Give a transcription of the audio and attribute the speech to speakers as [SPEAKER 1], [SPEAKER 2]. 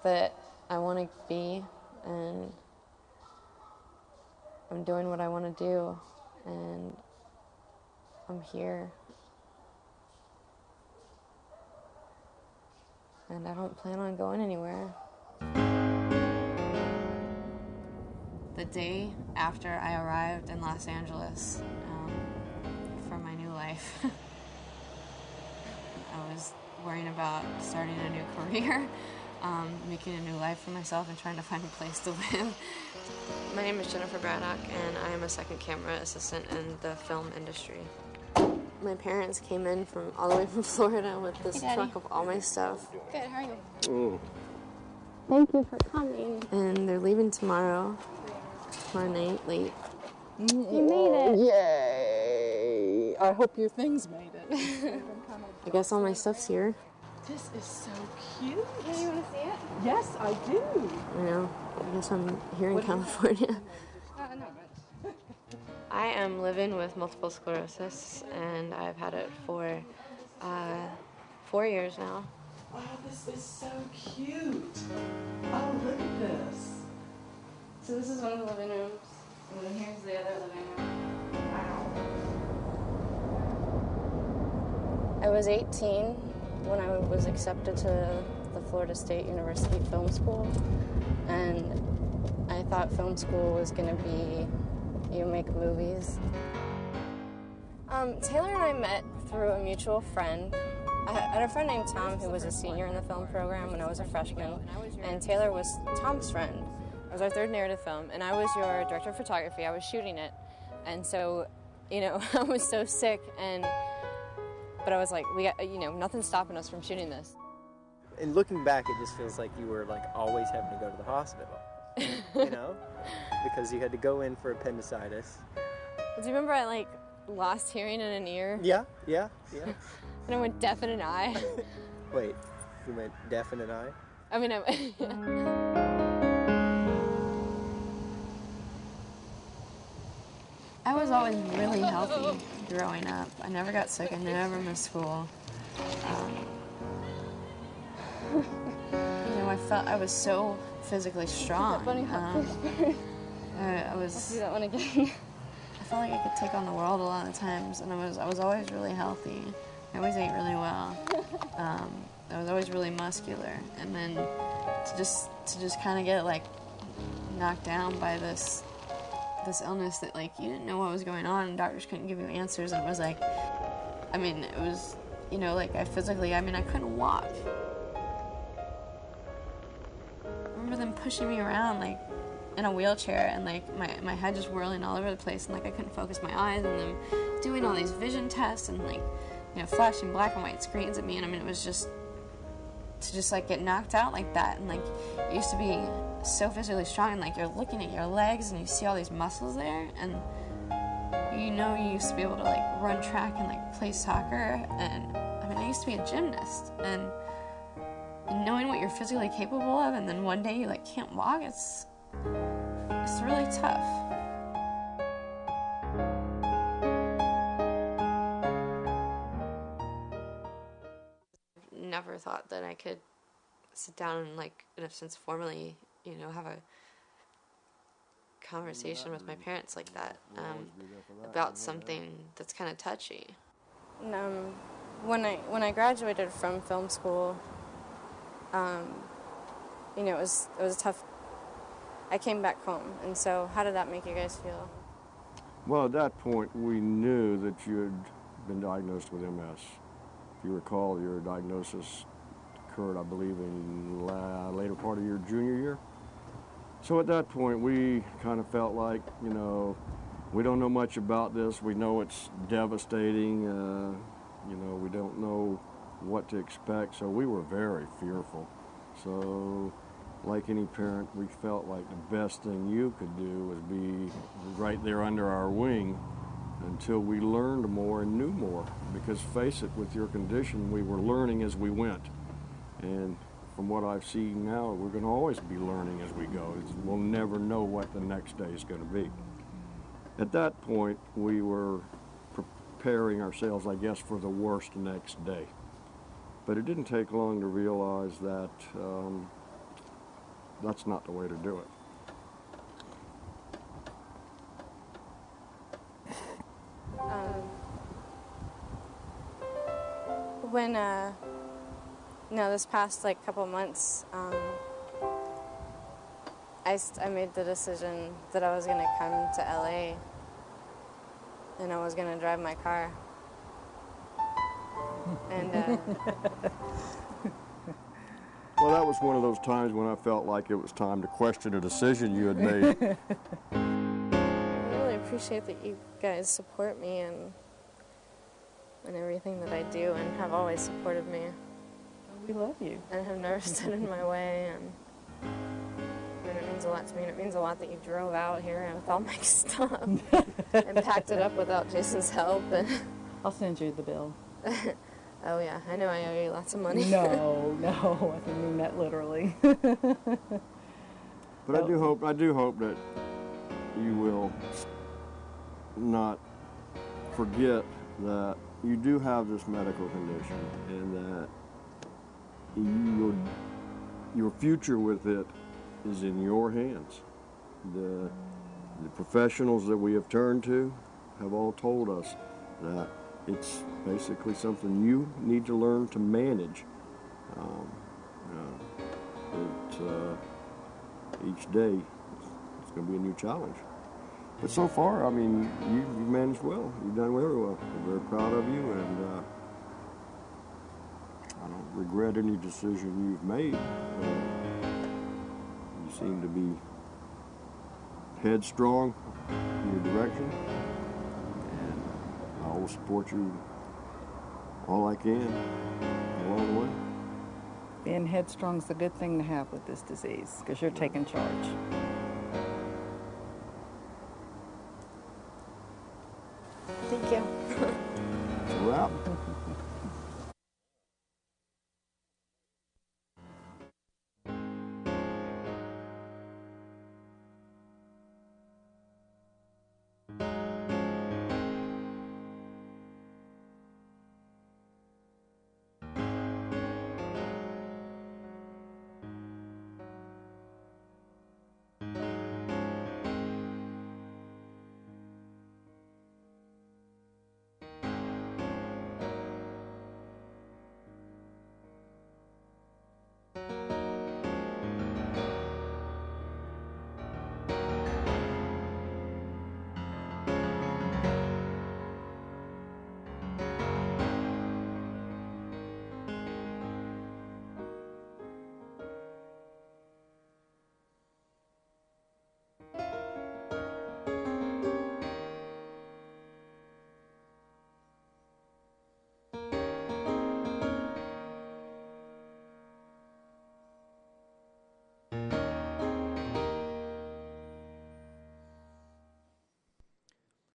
[SPEAKER 1] that I want to be, and I'm doing what I want to do, and I'm here. And I don't plan on going anywhere. The day after I arrived in Los Angeles for my new life, I was worrying about starting a new career, making a new life for myself, and trying to find a place to live. My name is Jennifer Braddock, and I am a second camera assistant in the film industry. My parents came in from all the way from Florida with this truck of all my stuff.
[SPEAKER 2] Good, how are you?
[SPEAKER 3] Mm.
[SPEAKER 1] Thank you for coming. And they're leaving tomorrow night, late.
[SPEAKER 2] You made it.
[SPEAKER 3] Yay! I hope your things made it.
[SPEAKER 1] I guess all my stuff's here.
[SPEAKER 3] This is so cute.
[SPEAKER 2] Yeah, you want to see it?
[SPEAKER 3] Yes, I do.
[SPEAKER 1] I know. I guess I'm here in California.
[SPEAKER 2] Not much.
[SPEAKER 1] I am living with multiple sclerosis, and I've had it for 4 years now.
[SPEAKER 3] Oh, this is so cute. Oh, look at this.
[SPEAKER 1] So this is one of the living rooms, and then here's the other living room. Wow. I was 18 when I was accepted to the Florida State University Film School, and I thought film school was going to be, you make movies. Taylor and I met through a mutual friend. I had a friend named Tom who was a senior in the film program when I was a freshman, and Taylor was Tom's friend. It was our third narrative film, and I was your director of photography. I was shooting it, and so, I was so sick, but I was like, we got, nothing's stopping us from shooting this.
[SPEAKER 4] And looking back, it just feels like you were always having to go to the hospital, because you had to go in for appendicitis.
[SPEAKER 1] Do you remember I lost hearing in an ear?
[SPEAKER 4] Yeah.
[SPEAKER 1] And I went deaf in an eye.
[SPEAKER 4] Wait, you went deaf in an eye?
[SPEAKER 1] I mean, I was always really healthy growing up. I never got sick. I never missed school. I felt I was so physically strong. I was.
[SPEAKER 2] Let's do that one again.
[SPEAKER 1] I felt like I could take on the world a lot of times, and I was always really healthy. I always ate really well. I was always really muscular, and then to just kind of get knocked down by this illness that you didn't know what was going on, and doctors couldn't give you answers, and it was it was I couldn't walk. I remember them pushing me around in a wheelchair, and my head just whirling all over the place, and I couldn't focus my eyes, and them doing all these vision tests and flashing black and white screens at me, and it was just to get knocked out like that, and you used to be so physically strong, and you're looking at your legs and you see all these muscles there, and you used to be able to run track and play soccer, and I used to be a gymnast, and knowing what you're physically capable of, and then one day you can't walk, it's really tough. Never thought that I could sit down and in a sense formally have a conversation with my parents like that about something that's kind of touchy. And, when I graduated from film school, it was tough. I came back home, and so how did that make you guys feel?
[SPEAKER 5] Well, at that point, we knew that you had been diagnosed with MS. If you recall, your diagnosis occurred, I believe, in later part of your junior year. So at that point, we kind of felt like, we don't know much about this. We know it's devastating. We don't know what to expect. So we were very fearful. So like any parent, we felt like the best thing you could do was be right there under our wing until we learned more and knew more. Because face it, with your condition, we were learning as we went. And from what I've seen now, we're going to always be learning as we go. We'll never know what the next day is going to be. At that point, we were preparing ourselves, I guess, for the worst next day. But it didn't take long to realize that that's not the way to do it.
[SPEAKER 2] When, this past like couple months, I made the decision that I was gonna come to LA and I was gonna drive my car. And
[SPEAKER 5] Well, that was one of those times when I felt like it was time to question a decision you had made.
[SPEAKER 2] I really appreciate that you guys support me and everything that I do and have always supported me
[SPEAKER 6] We love you.
[SPEAKER 2] and have never stood in my way, and it means a lot to me, and it means a lot that you drove out here with all my stuff and packed it up without Jason's help. And
[SPEAKER 6] I'll send you the bill.
[SPEAKER 2] oh yeah, I know I owe you lots of money.
[SPEAKER 6] No, I think we met literally.
[SPEAKER 5] But I do hope that you will not forget that you do have this medical condition and that your future with it is in your hands. The professionals that we have turned to have all told us that it's basically something you need to learn to manage. Each day it's going to be a new challenge. But so far, I mean, you've managed well. You've done very well. We're very proud of you, and I don't regret any decision you've made. You seem to be headstrong in your direction, and I will support you all I can along the way.
[SPEAKER 6] Being headstrong is a good thing to have with this disease because you're taking charge.